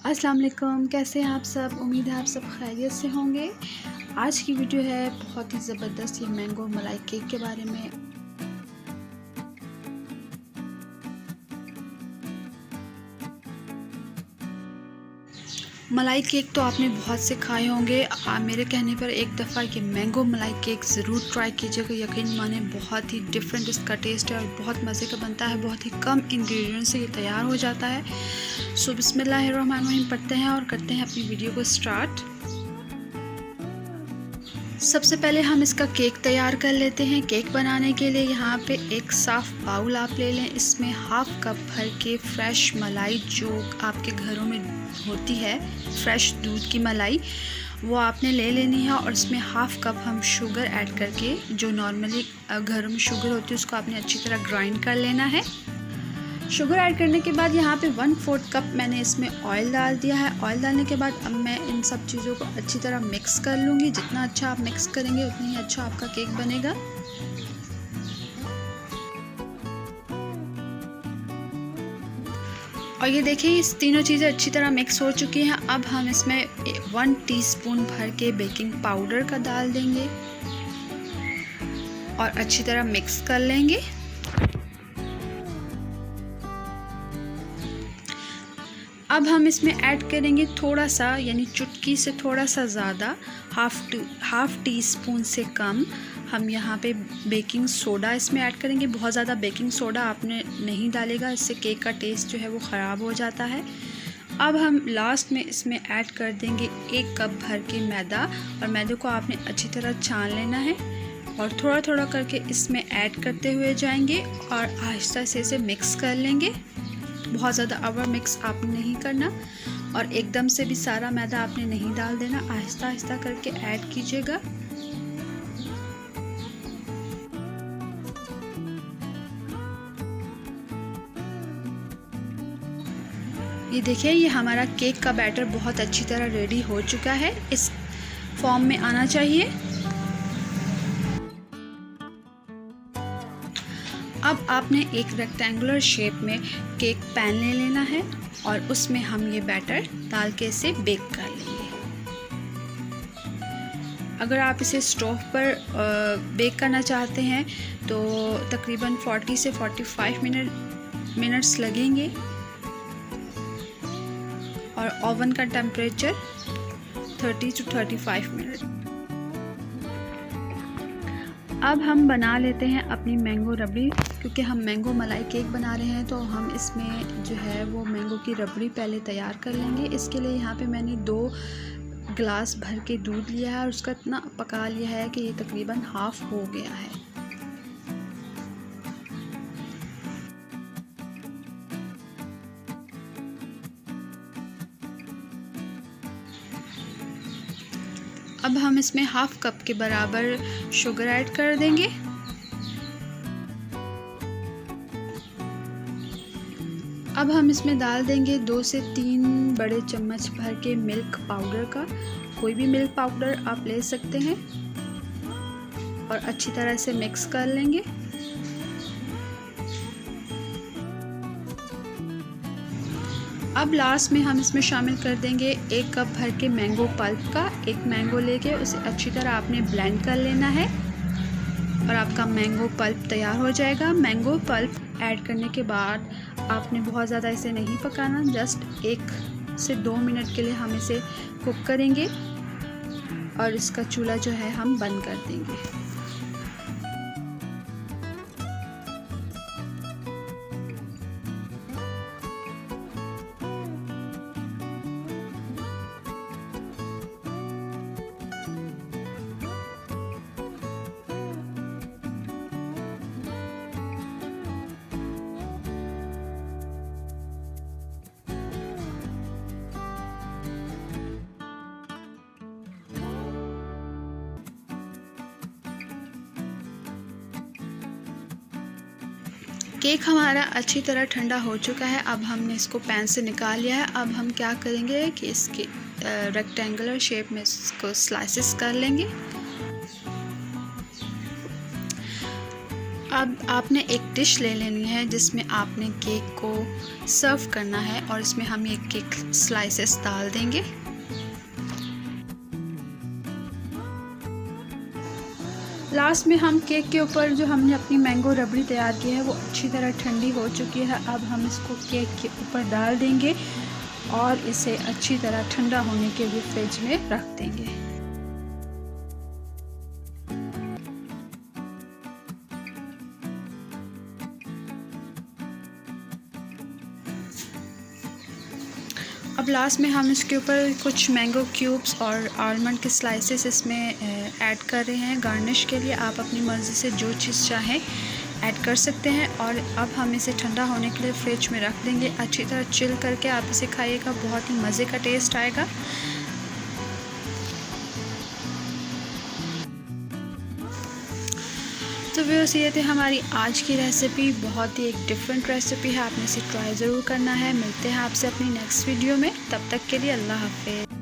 अस्सलाम वालेकुम, कैसे हैं आप सब। उम्मीद है आप सब खैरियत से होंगे। आज की वीडियो है बहुत ही ज़बरदस्त, ये मैंगो मलाई केक के बारे में। मलाई केक तो आपने बहुत से खाए होंगे। मेरे कहने पर एक दफ़ा ये मैंगो मलाई केक ज़रूर ट्राई कीजिएगा। यकीन माने बहुत ही डिफरेंट इसका टेस्ट है और बहुत मज़े का बनता है। बहुत ही कम इंग्रेडिएंट से ये तैयार हो जाता है। सो बिस्मिल्लाहिर्रहमानिर्रहीम पढ़ते हैं और करते हैं अपनी वीडियो को स्टार्ट। सबसे पहले हम इसका केक तैयार कर लेते हैं। केक बनाने के लिए यहाँ पे एक साफ़ बाउल आप ले लें। इसमें हाफ़ कप भर के फ्रेश मलाई, जो आपके घरों में होती है फ्रेश दूध की मलाई, वो आपने ले लेनी है। और इसमें हाफ़ कप हम शुगर ऐड करके, जो नॉर्मली घरों में शुगर होती है, उसको आपने अच्छी तरह ग्राइंड कर लेना है। शुगर ऐड करने के बाद यहाँ पे 1/4 कप मैंने इसमें ऑयल डाल दिया है। ऑयल डालने के बाद अब मैं इन सब चीज़ों को अच्छी तरह मिक्स कर लूँगी। जितना अच्छा आप मिक्स करेंगे उतना ही अच्छा आपका केक बनेगा। और ये देखिए, इस तीनों चीज़ें अच्छी तरह मिक्स हो चुकी हैं। अब हम इसमें 1 टीस्पून भर के बेकिंग पाउडर का डाल देंगे और अच्छी तरह मिक्स कर लेंगे। अब हम इसमें ऐड करेंगे थोड़ा सा, यानी चुटकी से थोड़ा सा ज़्यादा, हाफ़ टी स्पून से कम हम यहाँ पे बेकिंग सोडा इसमें ऐड करेंगे। बहुत ज़्यादा बेकिंग सोडा आपने नहीं डालेगा, इससे केक का टेस्ट जो है वो ख़राब हो जाता है। अब हम लास्ट में इसमें ऐड कर देंगे 1 कप भर के मैदा। और मैदे को आपने अच्छी तरह छान लेना है और थोड़ा थोड़ा करके इसमें ऐड करते हुए जाएंगे और आहिस्ता से इसे मिक्स कर लेंगे। बहुत ज़्यादा ओवर मिक्स आपने नहीं करना और एकदम से भी सारा मैदा आपने नहीं डाल देना। आहिस्ता आहिस्ता करके ऐड कीजिएगा। ये देखिए, ये हमारा केक का बैटर बहुत अच्छी तरह रेडी हो चुका है। इस फॉर्म में आना चाहिए। अब आपने एक रेक्टेंगुलर शेप में केक पैन ले लेना है और उसमें हम ये बैटर डाल के इसे बेक कर लेंगे। अगर आप इसे स्टोव पर बेक करना चाहते हैं तो तकरीबन 40 से 45 मिनट्स लगेंगे और ओवन का टेम्परेचर 30 to 35 मिनट। अब हम बना लेते हैं अपनी मैंगो रबड़ी। क्योंकि हम मैंगो मलाई केक बना रहे हैं तो हम इसमें जो है वो मैंगो की रबड़ी पहले तैयार कर लेंगे। इसके लिए यहाँ पे मैंने 2 गिलास भर के दूध लिया है और उसका इतना पका लिया है कि ये तकरीबन हाफ़ हो गया है। अब हम इसमें हाफ़ कप के बराबर शुगर ऐड कर देंगे। अब हम इसमें डाल देंगे 2 से 3 बड़े चम्मच भर के मिल्क पाउडर का। कोई भी मिल्क पाउडर आप ले सकते हैं और अच्छी तरह से मिक्स कर लेंगे। अब लास्ट में हम इसमें शामिल कर देंगे 1 कप भर के मैंगो पल्प का। एक मैंगो लेके उसे अच्छी तरह आपने ब्लेंड कर लेना है और आपका मैंगो पल्प तैयार हो जाएगा। मैंगो पल्प ऐड करने के बाद आपने बहुत ज़्यादा इसे नहीं पकाना, जस्ट 1 से 2 मिनट के लिए हम इसे कुक करेंगे और इसका चूल्हा जो है हम बंद कर देंगे। केक हमारा अच्छी तरह ठंडा हो चुका है। अब हमने इसको पैन से निकाल लिया है। अब हम क्या करेंगे कि इसके रेक्टेंगुलर शेप में इसको स्लाइसेस कर लेंगे। अब आपने एक डिश ले लेनी है जिसमें आपने केक को सर्व करना है और इसमें हम ये केक स्लाइसेस डाल देंगे। लास्ट में हम केक के ऊपर जो हमने अपनी मैंगो रबड़ी तैयार की है वो अच्छी तरह ठंडी हो चुकी है। अब हम इसको केक के ऊपर डाल देंगे और इसे अच्छी तरह ठंडा होने के लिए फ्रिज में रख देंगे। अब लास्ट में हम इसके ऊपर कुछ मैंगो क्यूब्स और आलमंड के स्लाइसेस इसमें ऐड कर रहे हैं गार्निश के लिए। आप अपनी मर्ज़ी से जो चीज़ चाहें ऐड कर सकते हैं। और अब हम इसे ठंडा होने के लिए फ्रिज में रख देंगे। अच्छी तरह चिल करके आप इसे खाइएगा, बहुत ही मज़े का टेस्ट आएगा। तो व्यूअर्स, ये थी हमारी आज की रेसिपी। बहुत ही एक डिफरेंट रेसिपी है, आपने इसे ट्राई ज़रूर करना है। मिलते हैं आपसे अपनी नेक्स्ट वीडियो में, तब तक के लिए अल्लाह हाफ़िज़।